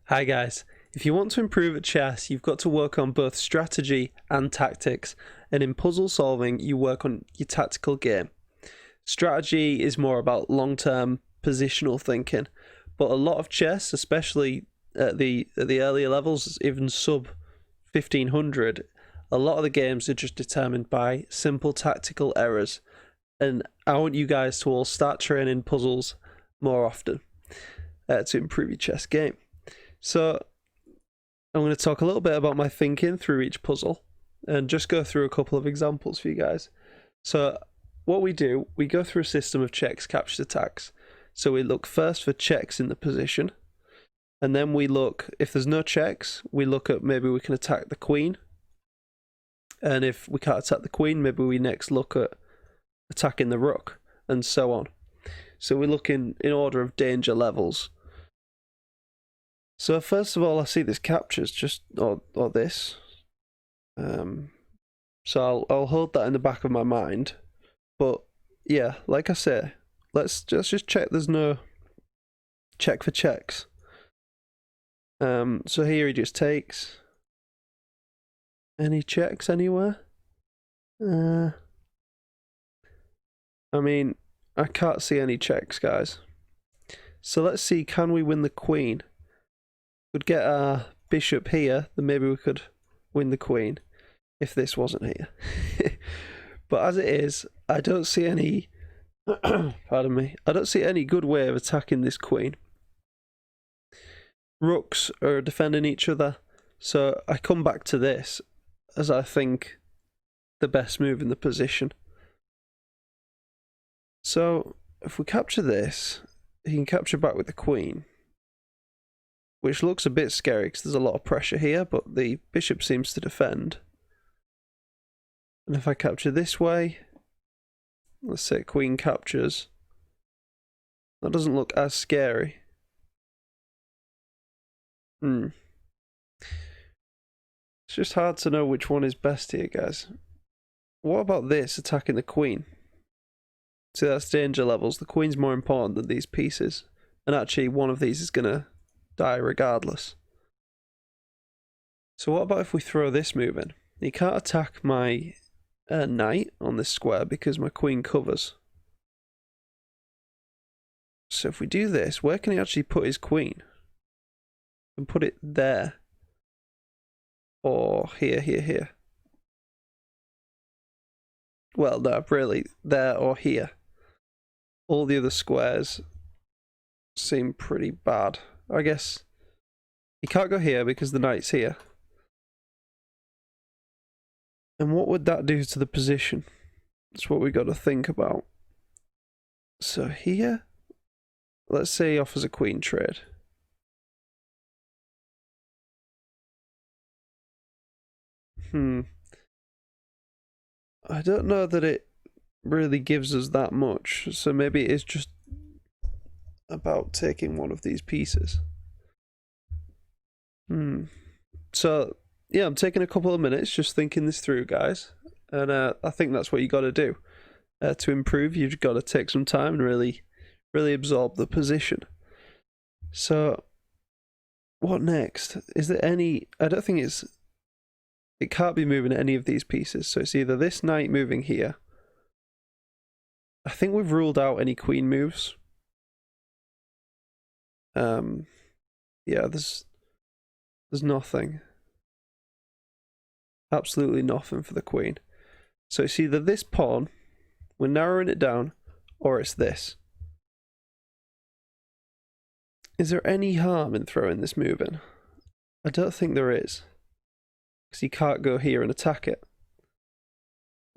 Hi guys, if you want to improve at chess, you've got to work on both strategy and tactics, and in puzzle solving, you work on your tactical game. Strategy is more about long-term positional thinking, but a lot of chess, especially at the earlier levels, even sub 1500, a lot of the games are just determined by simple tactical errors, and I want you guys to all start training puzzles more often to improve your chess game. So I'm going to talk a little bit about my thinking through each puzzle and just go through a couple of examples for you guys. So what we do, we go through a system of checks, captures, attacks. So we look first for checks in the position, and then we look, if there's no checks, we look at maybe we can attack the queen. And if we can't attack the queen, maybe we next look at attacking the rook, and so on. So we look in order of danger levels. So first of all, I see this captures just or this. So I'll hold that in the back of my mind. But yeah, like I say, let's just check there's no check for checks. So here he just takes. Any checks anywhere? I mean, I can't see any checks, guys. So let's see, can we win the queen? We'd get our bishop here, then maybe we could win the queen if this wasn't here. But as it is, I don't see any pardon me, I don't see any good way of attacking this queen. Rooks are defending each other, so I come back to this as I think the best move in the position. So if we capture this, he can capture back with the queen, which looks a bit scary because there's a lot of pressure here, but the bishop seems to defend. And if I capture this way, let's say queen captures, that doesn't look as scary. It's just hard to know which one is best here, guys. What about this, attacking the queen? See, that's danger levels. The queen's more important than these pieces. And actually, one of these is going to die regardless. So what about if we throw this move in? He can't attack my knight on this square because my queen covers. So if we do this, where can he actually put his queen? And put it there. Or here. Well, no, really, there or here. All the other squares seem pretty bad. I guess he can't go here because the knight's here. And what would that do to the position? That's what we got to think about. So here, let's say he offers a queen trade. I don't know that it really gives us that much, so maybe it is just about taking one of these pieces. So yeah, I'm taking a couple of minutes just thinking this through, guys, and I think that's what you got to do to improve. You've got to take some time and really absorb the position. So what next? Is there any? I don't think it can't be moving any of these pieces, so it's either this knight moving here. I think we've ruled out any queen moves. Yeah, there's nothing. Absolutely nothing for the queen. So it's either this pawn, we're narrowing it down, or it's this. Is there any harm in throwing this move in? I don't think there is. Because he can't go here and attack it.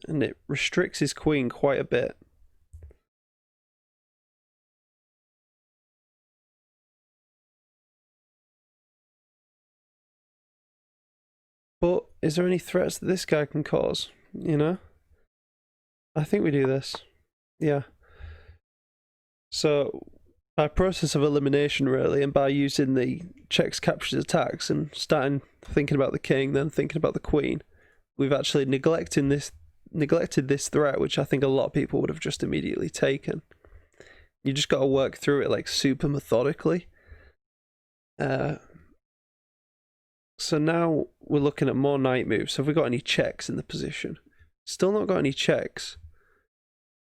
And it restricts his queen quite a bit. But is there any threats that this guy can cause? You know? I think we do this. Yeah. So, by process of elimination, really, and by using the checks, captures, attacks, and starting thinking about the king, then thinking about the queen, we've actually neglected this threat, which I think a lot of people would have just immediately taken. You just got to work through it like super methodically. So now we're looking at more knight moves. Have we got any checks in the position? Still not got any checks.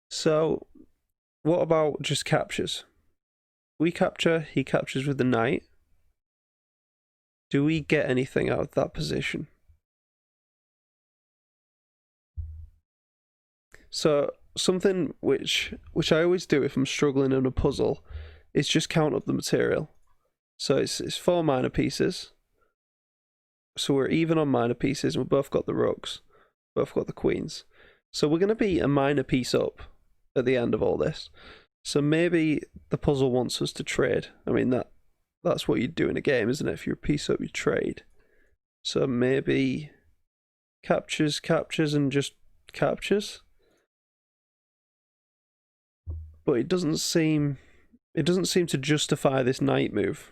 So what about just captures? We capture, he captures with the knight. Do we get anything out of that position? So something which I always do if I'm struggling in a puzzle is just count up the material. So it's 4 minor pieces. So we're even on minor pieces, and we've both got the rooks, both got the queens. So we're going to be a minor piece up at the end of all this. So maybe the puzzle wants us to trade. I mean, that's what you do in a game, isn't it? If you're a piece up, you trade. So maybe captures, and just captures. But it doesn't seem to justify this knight move.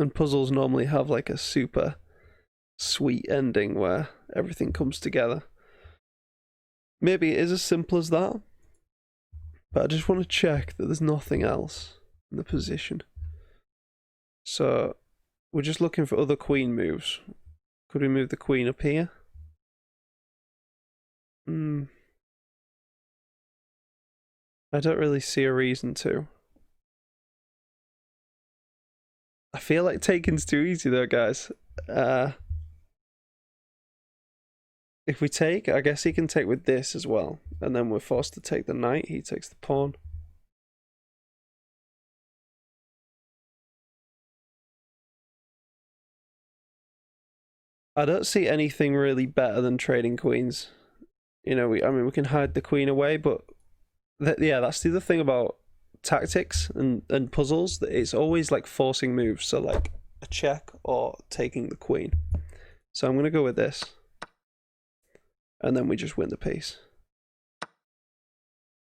And puzzles normally have like a super sweet ending where everything comes together. Maybe it is as simple as that, but I just want to check that there's nothing else in the position. So we're just looking for other queen moves. Could we move the queen up here? I don't really see a reason to. I feel like taking's too easy though, guys. If we take, I guess he can take with this as well. And then we're forced to take the knight. He takes the pawn. I don't see anything really better than trading queens. You know, I mean, we can hide the queen away, but yeah, that's the other thing about tactics and puzzles, that it's always like forcing moves. So like a check or taking the queen. So I'm going to go with this. And then we just win the piece.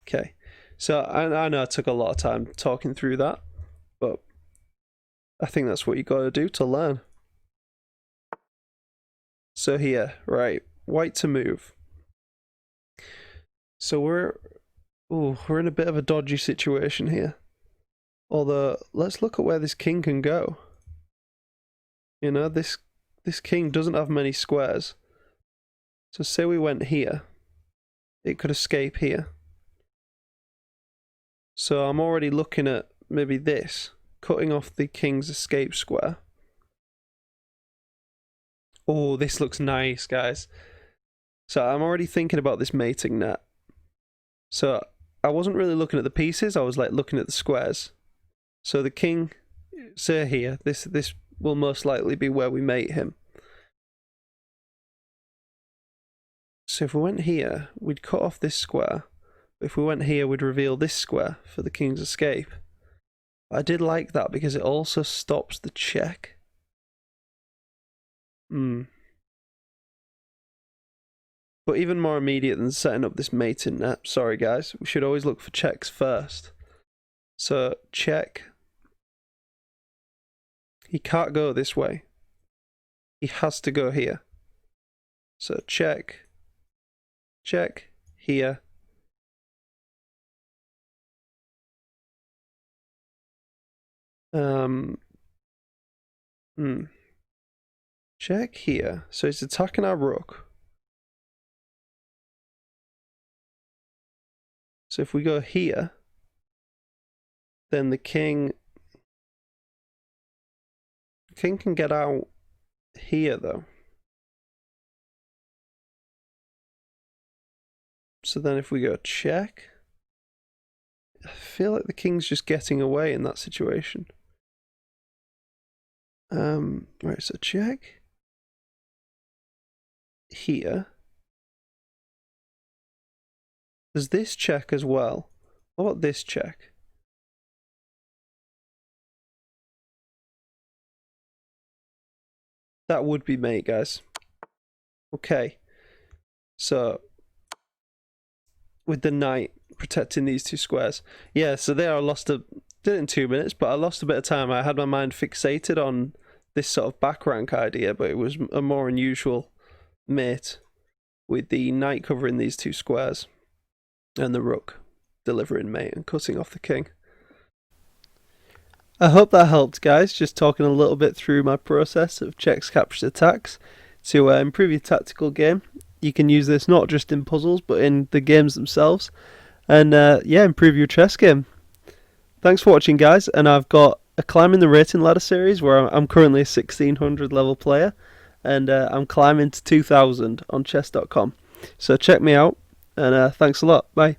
Okay. So I know I took a lot of time talking through that, but I think that's what you got to do to learn. So here, right, white to move. So we're in a bit of a dodgy situation here. Although, let's look at where this king can go. You know, this king doesn't have many squares. So say we went here, it could escape here. So I'm already looking at maybe this, cutting off the king's escape square. Oh, this looks nice, guys. So I'm already thinking about this mating net. So I wasn't really looking at the pieces, I was like looking at the squares. So the king, say here, this will most likely be where we mate him. So if we went here, we'd cut off this square. If we went here, we'd reveal this square for the king's escape. I did like that because it also stops the check. But even more immediate than setting up this mating net, sorry guys, we should always look for checks first. So check. He can't go this way. He has to go here. So check. Check here. Check here. So he's attacking our rook. So if we go here, then the king can get out here though. So then if we go check, I feel like the king's just getting away in that situation. Right, so check here. There's this check as well. What about this check? That would be mate, guys. Okay. So with the knight protecting these two squares. Yeah, so there I lost did it in 2 minutes, but I lost a bit of time. I had my mind fixated on this sort of back rank idea, but it was a more unusual mate with the knight covering these two squares and the rook delivering mate and cutting off the king. I hope that helped, guys. Just talking a little bit through my process of checks, captures, attacks to improve your tactical game. You can use this not just in puzzles, but in the games themselves, and improve your chess game. Thanks for watching, guys. And I've got a Climbing the Rating Ladder series where I'm currently a 1600 level player, and I'm climbing to 2000 on chess.com. So check me out, and thanks a lot. Bye.